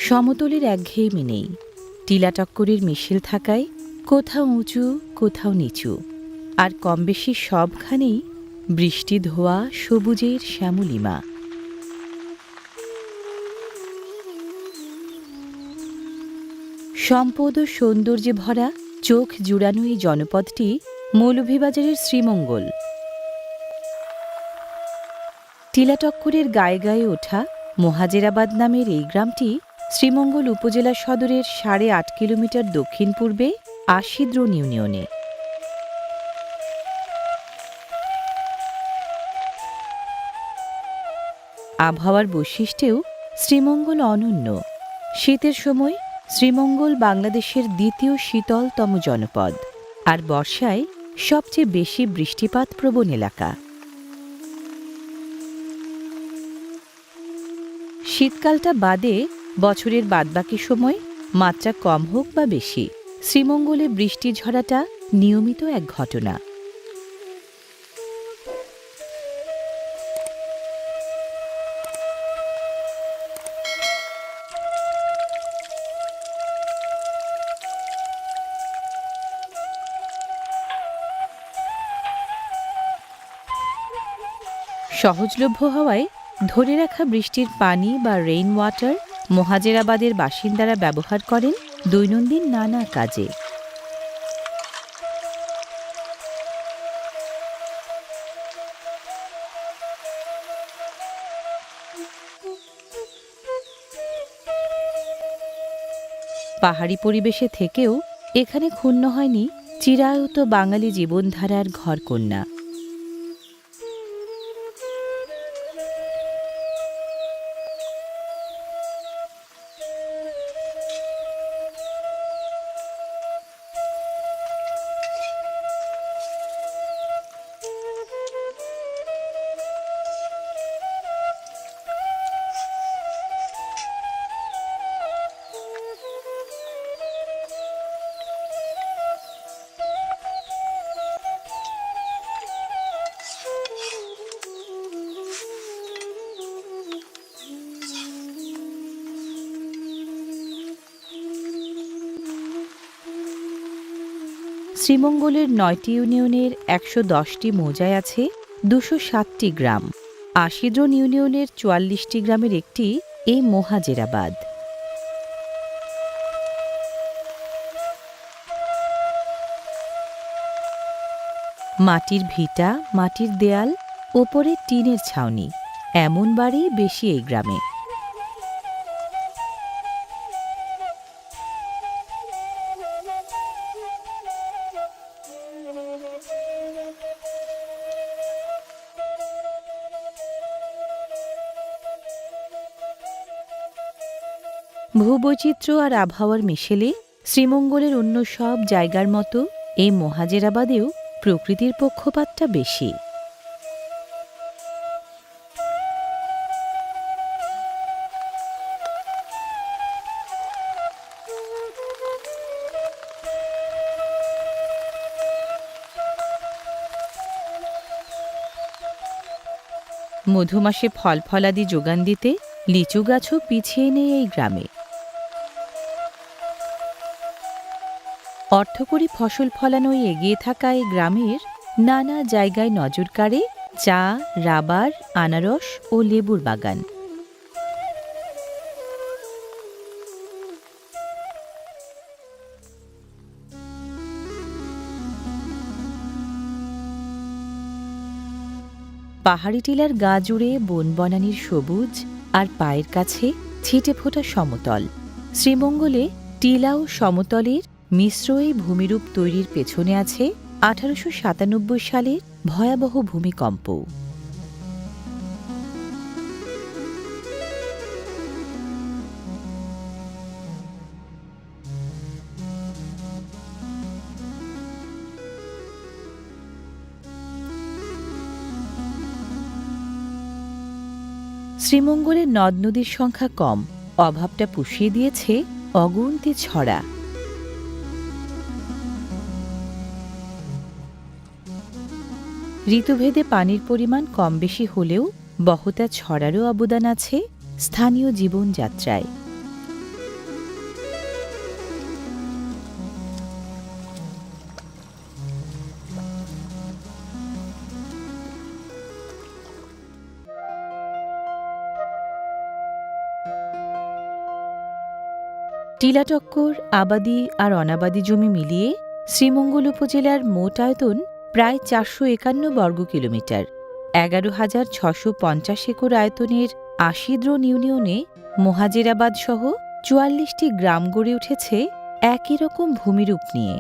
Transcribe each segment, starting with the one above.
সমতলের একঘেয়েমি নেই, টিলাটক্করের মিশেল থাকায় কোথাও উঁচু কোথাও নিচু, আর কম বেশি সবখানেই বৃষ্টি ধোয়া সবুজের শ্যামলিমা। সম্পদ ও সৌন্দর্যে ভরা চোখ জুড়ানো এই জনপদটি মৌলভীবাজারের শ্রীমঙ্গল। টিলাটক্করের গায়ে গায়ে ওঠা মহাজেরাবাদ নামের এই গ্রামটি শ্রীমঙ্গল উপজেলা সদরের ৮.৫ কিলোমিটার দক্ষিণ পূর্বে আশিদ্রোণ ইউনিয়নে। আবহাওয়ার বৈশিষ্ট্যেও শ্রীমঙ্গল অনন্য। শীতের সময় শ্রীমঙ্গল বাংলাদেশের দ্বিতীয় শীতলতম জনপদ, আর বর্ষায় সবচেয়ে বেশি বৃষ্টিপাত প্রবণ এলাকা। শীতকালটা বাদে বছরের বাদবাকি সময় মাত্রা কম হোক বা বেশি, শ্রীমঙ্গলে বৃষ্টি ঝরাটা নিয়মিত এক ঘটনা। সহজলভ্য হওয়ায় ধরে রাখা বৃষ্টির পানি বা রেইন ওয়াটার মহাজেরাবাদের বাসিন্দারা ব্যবহার করেন দৈনন্দিন নানা কাজে। পাহাড়ি পরিবেশে থেকেও এখানে ক্ষুণ্ণ হয়নি চিরায়ত বাঙালি জীবনধারার ঘরকন্যা। শ্রীমঙ্গলের ৯টি ইউনিয়নের ১১০টি মৌজায় আছে ২০৭টি গ্রাম। আশিদ্রোণ ইউনিয়নের ৪৪টি গ্রামের একটি এই মহাজেরাবাদ। মাটির ভিটা, মাটির দেয়াল, ওপরে টিনের ছাউনি, এমন বাড়ি বেশি এই গ্রামে। ভূবৈচিত্র্য আর আবহাওয়ার মিশেলে শ্রীমঙ্গলের অন্য সব জায়গার মতো এই মহাজেরাবাদেও প্রকৃতির পক্ষপাতটা বেশি। মধুমাসে ফল ফলাদি যোগান দিতে লিচু গাছও পিছিয়ে নেই এই গ্রামে। অর্থকরী ফসল ফলানোয় এগিয়ে থাকা এই গ্রামের নানা জায়গায় নজর কাড়ে চা, রাবার, আনারস ও লেবুর বাগান। পাহাড়ি টিলার গা জুড়ে বনবনানীর সবুজ, আর পায়ের কাছে ছিটে ফোটা সমতল। শ্রীমঙ্গলে টিলা ও সমতলের মিশ্র এই ভূমিরূপ তৈরির পেছনে আছে ১৮৯৭ সালের ভয়াবহ ভূমিকম্প। শ্রীমঙ্গলের নদ নদীর সংখ্যা কম, অভাবটা পুষিয়ে দিয়েছে অগুন্তি ছড়া। ঋতুভেদে পানির পরিমাণ কম বেশি হলেও বহতা ছড়ারও অবদান আছে স্থানীয় জীবনযাত্রায়। টিলাটক্কর আবাদি আর অনাবাদি জমি মিলিয়ে শ্রীমঙ্গল উপজেলার মোট আয়তন প্রায় 451 বর্গ কিলোমিটার। 11,650 একর আয়তনের আশিদ্রোন ইউনিয়নে মোহাজেরাবাদ সহ 44টি গ্রাম গড়ে উঠেছে একই রকম ভূমিরূপ নিয়ে।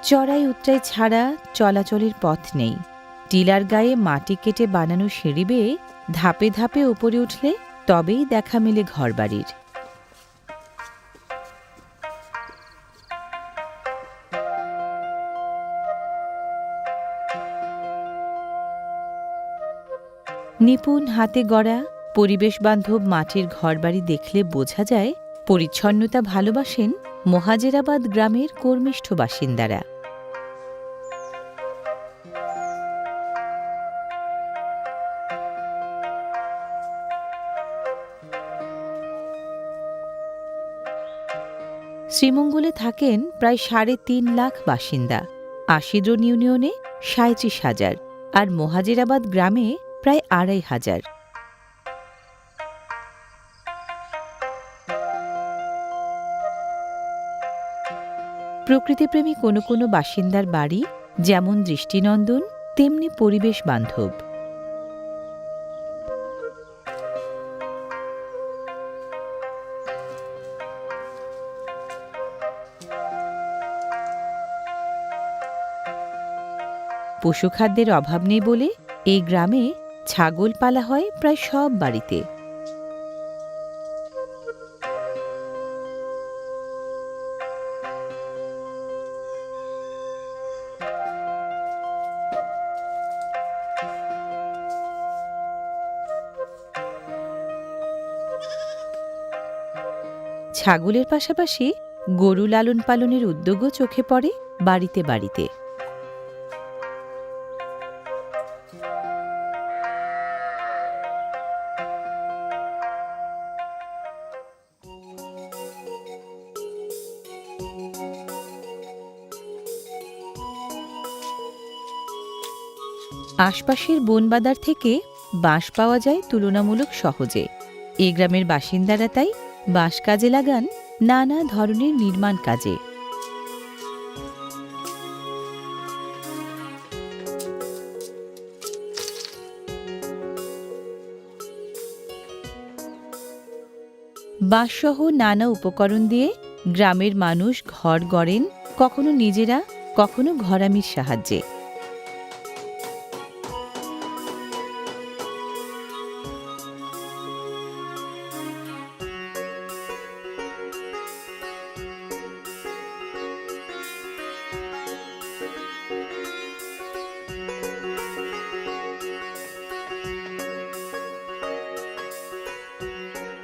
চড়াই উতরাই ছাড়া চলাচলের পথ নেই। টিলার গায়ে মাটি কেটে বানানো সিঁড়ি বেয়ে ধাপে ধাপে ওপরে উঠলে তবেই দেখা মেলে ঘরবাড়ির। নিপুণ হাতে গড়া পরিবেশ বান্ধব মাটির ঘরবাড়ি দেখলে বোঝা যায় পরিচ্ছন্নতা ভালোবাসেন মোহাজেরাবাদ গ্রামের কর্মিষ্ঠ বাসিন্দারা। শ্রীমঙ্গলে থাকেন প্রায় 3.5 লাখ বাসিন্দা। আশিদ্রোন ইউনিয়নে 37,000 আর মোহাজেরাবাদ গ্রামে প্রায় 2,500। প্রকৃতিপ্রেমী কোনো কোনো বাসিন্দার বাড়ি যেমন দৃষ্টিনন্দন তেমনি পরিবেশ বান্ধব। পশুখাদ্যের অভাব নেই বলে এই গ্রামে ছাগল পালা হয় প্রায় সব বাড়িতে। ছাগলের পাশাপাশি গরু লালন পালনের উদ্যোগও চোখে পড়ে বাড়িতে বাড়িতে। আশপাশের বনবাদার থেকে বাঁশ পাওয়া যায় তুলনামূলক সহজে। এই গ্রামের বাসিন্দারা তাই বাঁশ কাজে লাগান নানা ধরনের নির্মাণ কাজে। বাঁশসহ নানা উপকরণ দিয়ে গ্রামের মানুষ ঘর গড়েন, কখনো নিজেরা, কখনো ঘরামির সাহায্যে।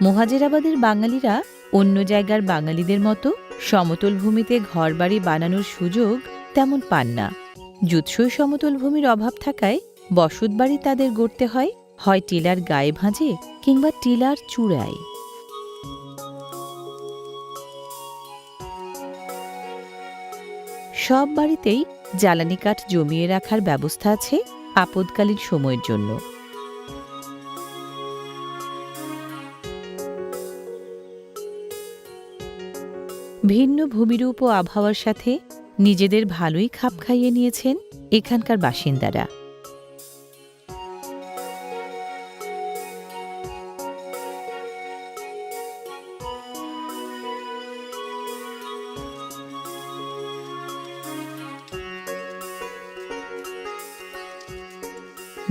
মোহাজেরাবাদের বাঙালিরা অন্য জায়গার বাঙালিদের মতো সমতল ভূমিতে ঘরবাড়ি বানানোর সুযোগ তেমন পান না। জুৎসই সমতল ভূমির অভাব থাকায় বসতবাড়ি তাদের গড়তে হয় টিলার গায়ে ভাঁজে কিংবা টিলার চূড়ায়। সব বাড়িতেই জ্বালানি কাঠ জমিয়ে রাখার ব্যবস্থা আছে আপদকালীন সময়ের জন্য। ভিন্ন ভূমিরূপ ও আবহাওয়ার সাথে নিজেদের ভালোই খাপ খাইয়ে নিয়েছেন এখানকার বাসিন্দারা।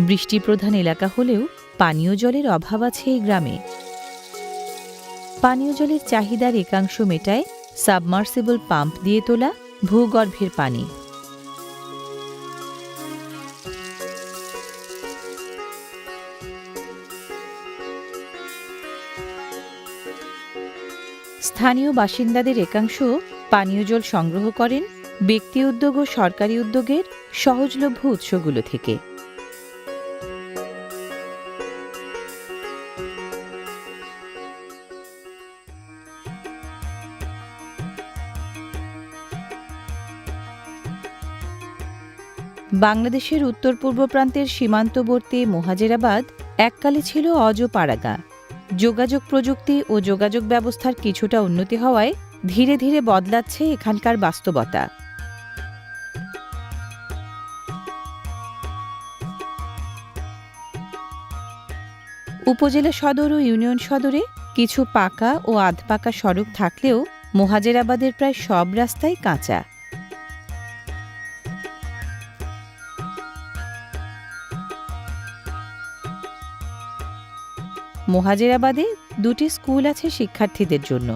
বৃষ্টিপ্রধান এলাকা হলেও পানীয় জলের অভাব আছে এই গ্রামে। পানীয় জলের চাহিদার একাংশ মেটায় সাবমার্সিবল পাম্প দিয়ে তোলা ভূগর্ভের পানি। স্থানীয় বাসিন্দাদের একাংশ পানীয় জল সংগ্রহ করেন ব্যক্তি উদ্যোগ ও সরকারি উদ্যোগের সহজলভ্য উৎসগুলো থেকে। বাংলাদেশের উত্তর পূর্ব প্রান্তের সীমান্তবর্তী মোহাজেরাবাদ এককালে ছিল অজপাড়াগা। যোগাযোগ প্রযুক্তি ও যোগাযোগ ব্যবস্থার কিছুটা উন্নতি হওয়ায় ধীরে ধীরে বদলাচ্ছে এখানকার বাস্তবতা। উপজেলা সদর ও ইউনিয়ন সদরে কিছু পাকা ও আধপাকা সড়ক থাকলেও মোহাজেরাবাদের প্রায় সব রাস্তাই কাঁচা। মোহাজেরাবাদে দুটি স্কুল আছে শিক্ষার্থীদের জন্য।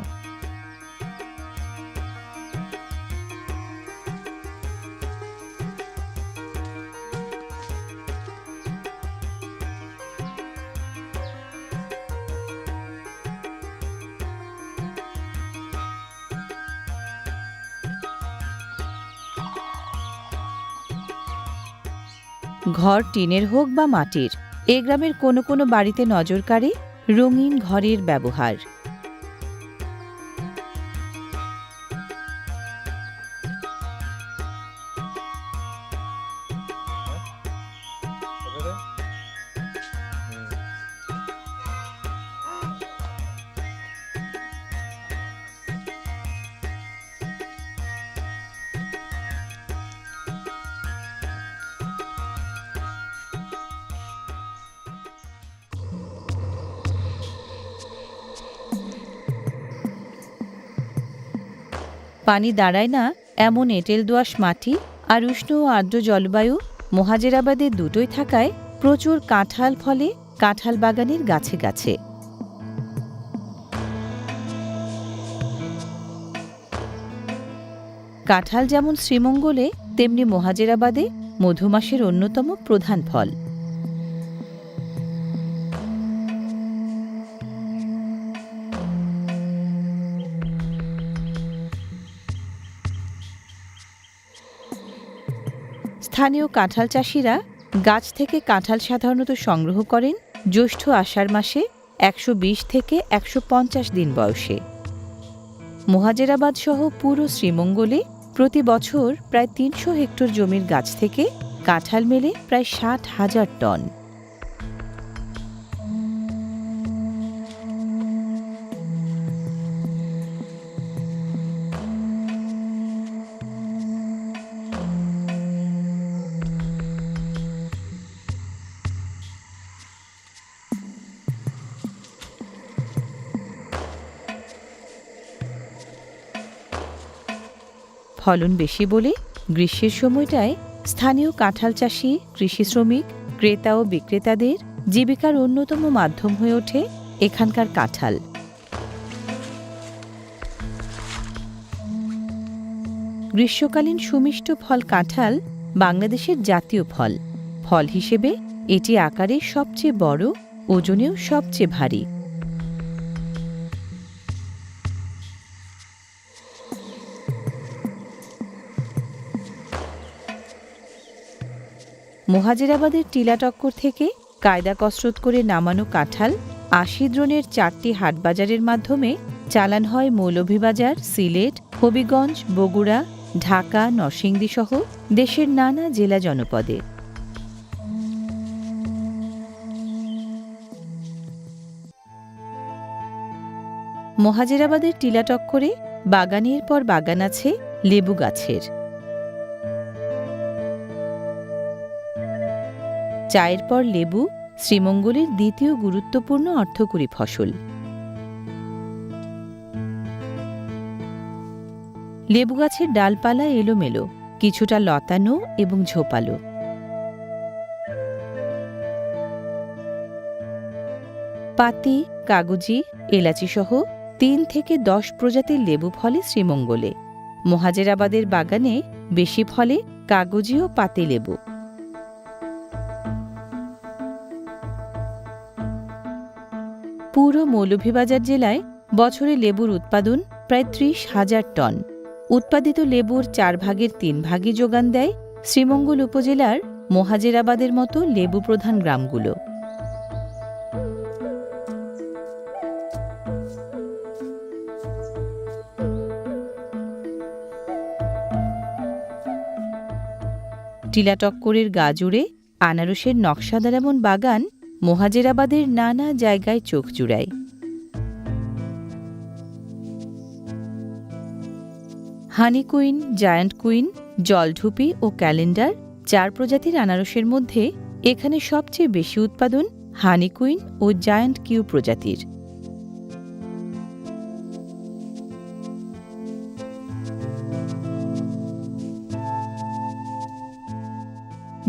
ঘর টিনের হোক বা মাটির, এ গ্রামের কোনো কোনো বাড়িতে নজর কাড়ে রঙিন ঘরের ব্যবহার। পানি দাঁড়ায় না এমন এঁটেল দোআঁশ মাটি আর উষ্ণ ও আর্দ্র জলবায়ু মোহাজেরাবাদে দুটোই থাকায় প্রচুর কাঁঠাল ফলে কাঁঠাল বাগানের গাছে গাছে। কাঁঠাল যেমন শ্রীমঙ্গলে তেমনি মোহাজেরাবাদে মধুমাসের অন্যতম প্রধান ফল। স্থানীয় কাঁঠাল চাষিরা গাছ থেকে কাঁঠাল সাধারণত সংগ্রহ করেন জ্যৈষ্ঠ আষাঢ় মাসে ১২০ থেকে ১৫০ দিন বয়সে। মোহাজেরাবাদ সহ পুরো শ্রীমঙ্গলে প্রতি বছর প্রায় ৩০০ হেক্টর জমির গাছ থেকে কাঁঠাল মেলে প্রায় ৬০,০০০ টন। ফলন বেশি বলে গ্রীষ্মের সময়টায় স্থানীয় কাঁঠাল চাষি, কৃষি শ্রমিক, ক্রেতা ও বিক্রেতাদের জীবিকার অন্যতম মাধ্যম হয়ে ওঠে এখানকার কাঁঠাল। গ্রীষ্মকালীন সুমিষ্ট ফল কাঁঠাল বাংলাদেশের জাতীয় ফল। ফল হিসেবে এটি আকারে সবচেয়ে বড়, ওজনেও সবচেয়ে ভারী। মোহাজেরাবাদের টিলাটক্কর থেকে কায়দা কসরত করে নামানো কাঁঠাল ৮০ দ্রোণের ৪টি হাটবাজারের মাধ্যমে চালান হয় মৌলভীবাজার, সিলেট, হবিগঞ্জ, বগুড়া, ঢাকা, নরসিংদী সহ দেশের নানা জেলা জনপদে। মোহাজেরাবাদের টিলাটক্করে বাগানের পর বাগান আছে লেবু গাছের। চায়ের পর লেবু শ্রীমঙ্গলের দ্বিতীয় গুরুত্বপূর্ণ অর্থকরী ফসল। লেবু গাছের ডালপালা এলোমেলো, কিছুটা লতানো এবং ঝোপালো। পাতি, কাগজি, এলাচি সহ ৩ থেকে ১০ প্রজাতির লেবু ফলে শ্রীমঙ্গলে। মোহাজেরাবাদের বাগানে বেশি ফলে কাগজি ও পাতি লেবু। পুরো মৌলভীবাজার জেলায় বছরে লেবুর উৎপাদন প্রায় ৩০,০০০ টন। উৎপাদিত লেবুর ৪ ভাগের ৩ ভাগই যোগান দেয় শ্রীমঙ্গল উপজেলার মোহাজেরাবাদের মতো লেবু প্রধান গ্রামগুলো। টিলাটক্করের গা জুড়ে আনারসের নকশাদার এমন বাগান মোহাজেরাবাদের নানা জায়গায় চোখ জুড়ায়। হানি কুইন, জায়ান্ট কুইন, জলঢুপি ও ক্যালেন্ডার 4 প্রজাতির আনারসের মধ্যে এখানে সবচেয়ে বেশি উৎপাদন হানি কুইন ও জায়ান্ট কিউ প্রজাতির।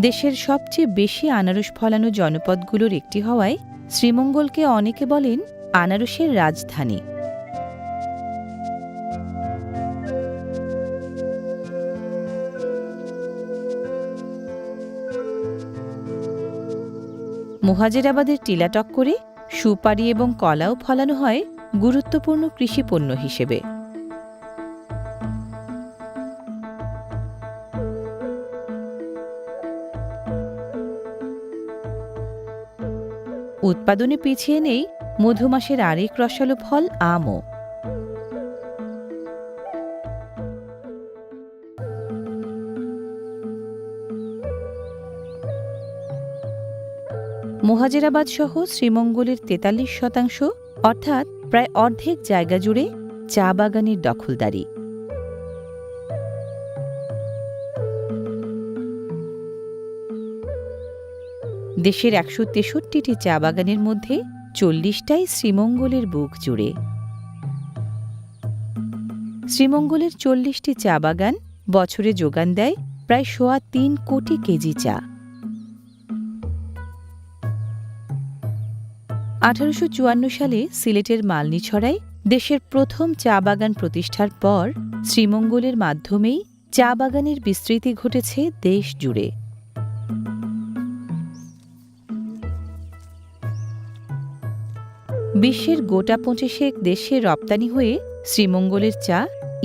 দেশের সবচেয়ে বেশি আনারস ফলানো জনপদগুলোর একটি হওয়ায় শ্রীমঙ্গলকে অনেকে বলেন আনারসের রাজধানী। মোহাজেরাবাদের টিলাটক্করে সুপারি এবং কলাও ফলানো হয় গুরুত্বপূর্ণ কৃষিপণ্য হিসেবে। উৎপাদনে পিছিয়ে নেই মধুমাসের আরেক রসালো ফল আমও। মোহাজেরাবাদ সহ শ্রীমঙ্গলের 43% অর্থাৎ প্রায় অর্ধেক জায়গা জুড়ে চা বাগানের দখলদারি। দেশের 163টি চা বাগানের মধ্যে 40টাই শ্রীমঙ্গলের বুক জুড়ে। শ্রীমঙ্গলের 40টি চা বাগান বছরে যোগান দেয় প্রায় 3.25 কোটি কেজি চা। 1854 সালে সিলেটের মালনীছড়ায় দেশের প্রথম চা বাগান প্রতিষ্ঠার পর শ্রীমঙ্গলের মাধ্যমেই চা বাগানের বিস্তৃতি ঘটেছে দেশ জুড়ে। বিশ্বের গোটা 25 দেশে রপ্তানি হয়ে শ্রীমঙ্গলের চা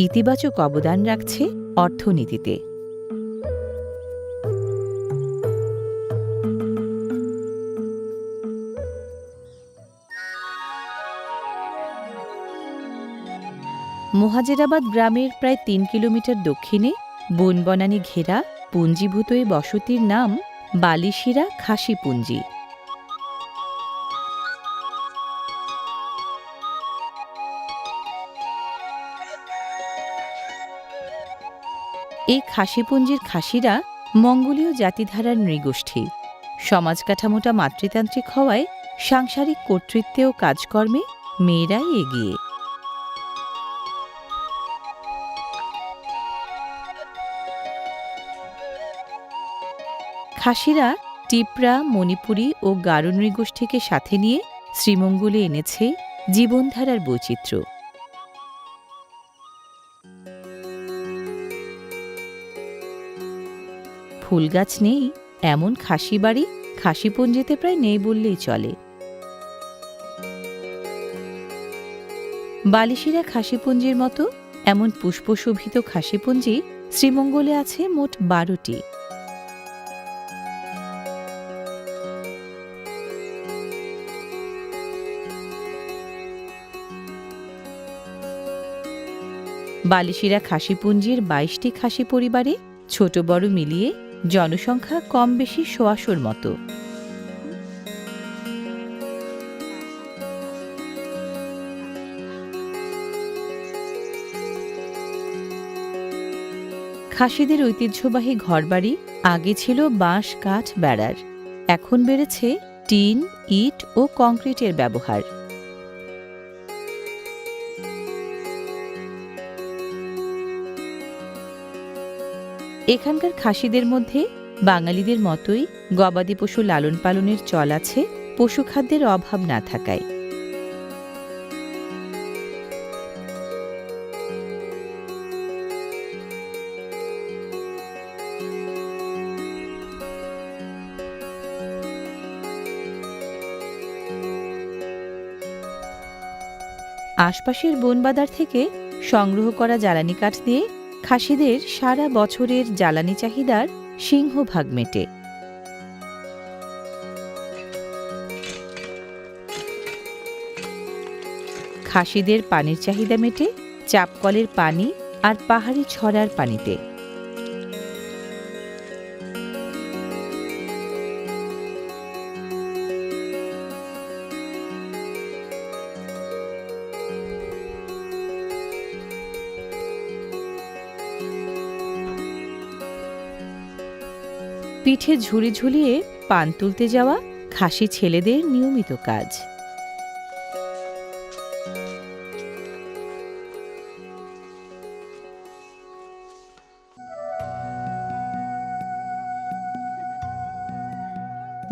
ইতিবাচক অবদান রাখছে অর্থনীতিতে। মোহাজেরাবাদ গ্রামের প্রায় 3 কিলোমিটার দক্ষিণে বনবনানী ঘেরা পুঞ্জীভূত এই বসতির নাম বালিশিরা খাসিপুঞ্জি। এই খাসিপুঞ্জির খাসিরা মঙ্গোলীয় জাতিধারার নৃগোষ্ঠী। সমাজ কাঠামোটা মাতৃতান্ত্রিক হওয়ায় সাংসারিক কর্তৃত্বে ও কাজকর্মে মেয়েরাই এগিয়ে। খাসিরা টিপরা, মণিপুরী ও গারো নৃগোষ্ঠীকে সাথে নিয়ে শ্রীমঙ্গলে এনেছে জীবনধারার বৈচিত্র্য। ফুলগাছ নেই এমন খাসি বাড়ি খাসিপুঞ্জিতে প্রায় নেই বললেই চলে। বালিশিরা খাসিপুঞ্জির মতো এমন পুষ্পশোভিত খাসিপুঞ্জি শ্রীমঙ্গলে আছে মোট 12টি। বালিশিরা খাসিপুঞ্জির 22টি খাসি পরিবারে ছোট বড় মিলিয়ে জনসংখ্যা কম বেশি 100 মতো। খাসিদের ঐতিহ্যবাহী ঘরবাড়ি আগে ছিল বাঁশ, কাঠ, বেড়ার। এখন বেড়েছে টিন, ইট ও কংক্রিটের ব্যবহার। এখানকার খাসিদের মধ্যে বাঙালিদের মতোই গবাদি পশু লালন পালনের চল আছে, পশুখাদ্যের অভাব না থাকায়। আশপাশের বনবাদার থেকে সংগ্রহ করা জ্বালানি কাঠ দিয়ে খাসিদের সারা বছরের জ্বালানি চাহিদার সিংহভাগ মেটে। খাসিদের পানির চাহিদা মেটে চাপকলের পানি আর পাহাড়ি ছড়ার পানিতে। পিঠে ঝুড়ি ঝুলিয়ে পান তুলতে যাওয়া খাসি ছেলেদের নিয়মিত কাজ।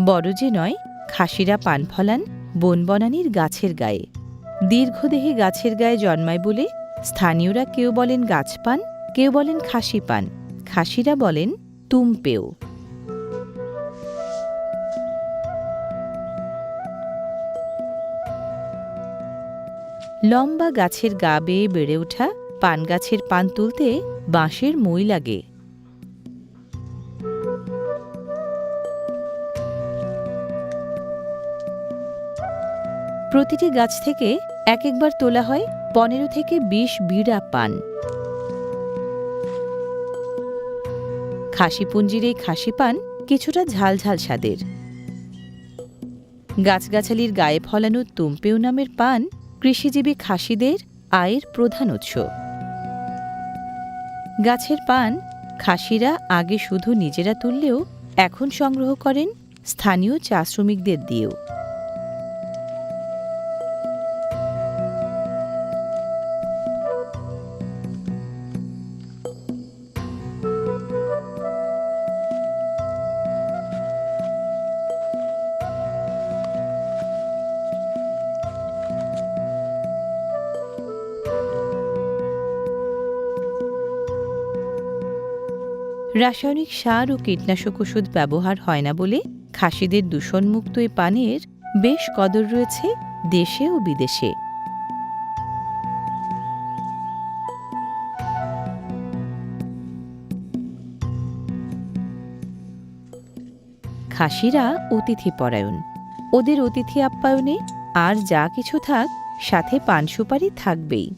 বড় যে নয়, খাসিরা পান ফলান বনবনানীর গাছের গায়ে। দীর্ঘদেহী গাছের গায়ে জন্মায় বলে স্থানীয়রা কেউ বলেন গাছপান, কেউ বলেন খাসি পান, খাসিরা বলেন তুমপেও। লম্বা গাছের গা বেয়ে বেড়ে ওঠা পান গাছের পান তুলতে বাঁশের মই লাগে। প্রতিটি গাছ থেকে এক একবার তোলা হয় 15 থেকে 20 বিড়া পান। খাসিপুঞ্জির এই খাসি পান কিছুটা ঝালঝাল স্বাদের। গাছগাছালির গায়ে ফলানো তুমপেও নামের পান কৃষিজীবী খাসিদের আয়ের প্রধান উৎস। গাছের পান খাসিরা আগে শুধু নিজেরা তুললেও এখন সংগ্রহ করেন স্থানীয় চা শ্রমিকদের দিয়েও। রাসায়নিক সার ও কীটনাশক ওষুধ ব্যবহার হয় না বলে খাসিদের দূষণমুক্ত এই পানের বেশ কদর রয়েছে দেশে ও বিদেশে। খাসিরা অতিথিপরায়ণ। ওদের অতিথি আপ্যায়নে আর যা কিছু থাক, সাথে পান সুপারি থাকবেই।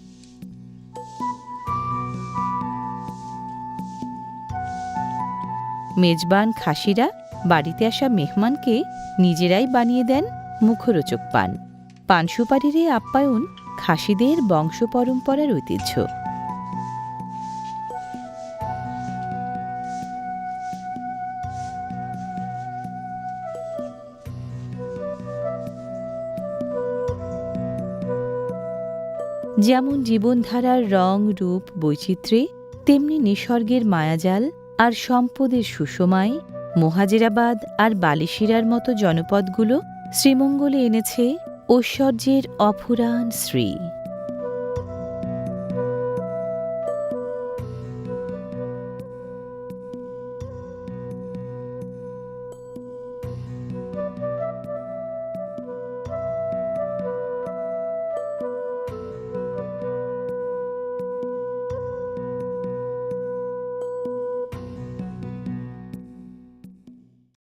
মেজবান খাসিরা বাড়িতে আসা মেহমানকে নিজেরাই বানিয়ে দেন মুখরোচক পান। পান সুপারির এই আপ্যায়ন খাসিদের বংশ পরম্পরার ঐতিহ্য। যেমন জীবনধারার রং রূপ বৈচিত্র্যে, তেমনি নিসর্গের মায়াজাল আর সম্পদের সুষমায় মোহাজেরাবাদ আর বালিশিরার মতো জনপদগুলো শ্রীমঙ্গলে এনেছে ঐশ্বর্যের অফুরান শ্রী।